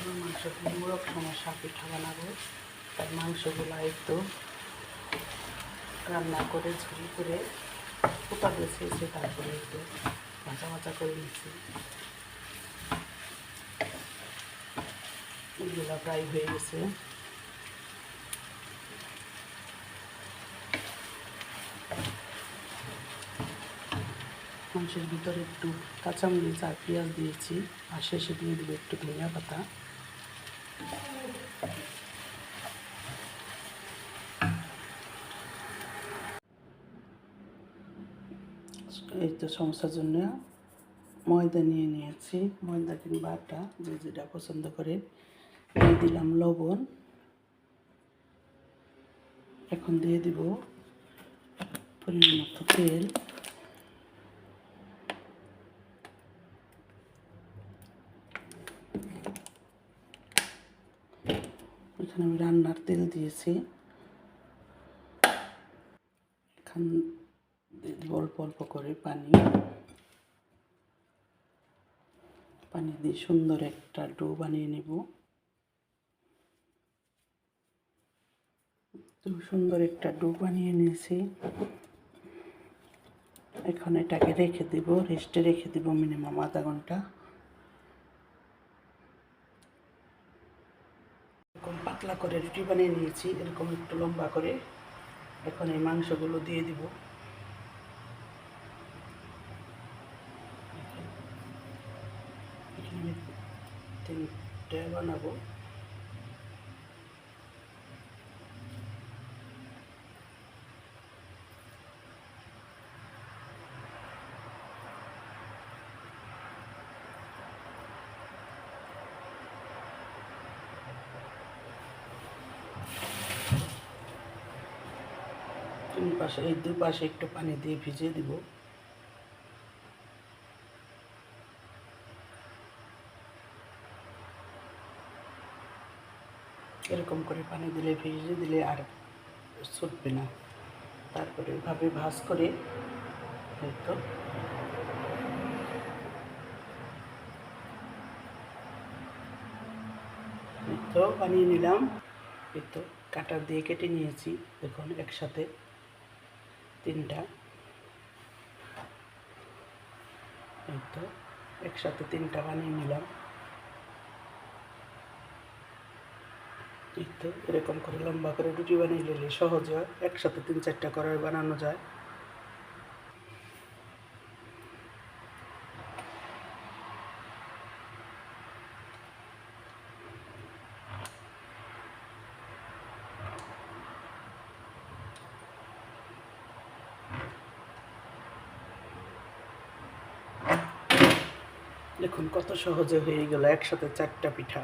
গরুর মাংস দিয়ে মোরগ সমস্যা পিঠা বানাবো। তার মাংসগুলো একটু রান্না করে ঝুড়ি করে পোতা বেছেছে, তারপরে একটু ভাজা ভাজা করে নিচ্ছি। এগুলো প্রায় হয়ে গেছে। মাংসের ভিতরে একটু কাঁচামরিচ আর পেঁয়াজ দিয়েছি, আর শেষে দিয়ে দেবো একটু ধনিয়া পাতা। এই তো সমস্যার জন্য ময়দা নিয়ে নিয়েছি, ময়দা কিংবা আটা যে যেটা পছন্দ করে। দিয়ে দিলাম লবণ। এখন দিয়ে দিব পরিমাণ মতো তেল। এখানে আমি রান্নার তেল দিয়েছি। এখন দিয়ে দিব অল্প অল্প করে পানি। পানি দিয়ে সুন্দর একটা ডো বানিয়ে নেব। খুব সুন্দর একটা ডো বানিয়ে নিয়েছি। এখন এটাকে রেখে দেব, রেস্টে রেখে দেব মিনিমাম আধা ঘন্টা। এরকম পাতলা করে রুটি বানিয়ে নিয়েছি, এরকম একটু লম্বা করে। এখন এই মাংসগুলো দিয়ে দিব। এখানে 3টে বানাবো। এই দুই পাশে একটু পানি দিয়ে ভিজিয়ে দিব। এরকম করে পানি দিলে, ভিজিয়ে দিলে আর ছুটবে না। তারপরে এভাবে ভাজ করে হয়তো তো বানিয়ে নিলাম। এই তো কাটার দিয়ে কেটে নিয়েছি, দেখুন একসাথে 3টা। এই তো একসাথে 3টা বানিয়ে নিলাম। এই তো এরকম করে লম্বা করে রুটি বানিয়ে নিলে সহজ হয়, একসাথে 3-4টা করে বানানো যায়। দেখুন কত সহজে হয়ে গেল একসাথে 4টা পিঠা।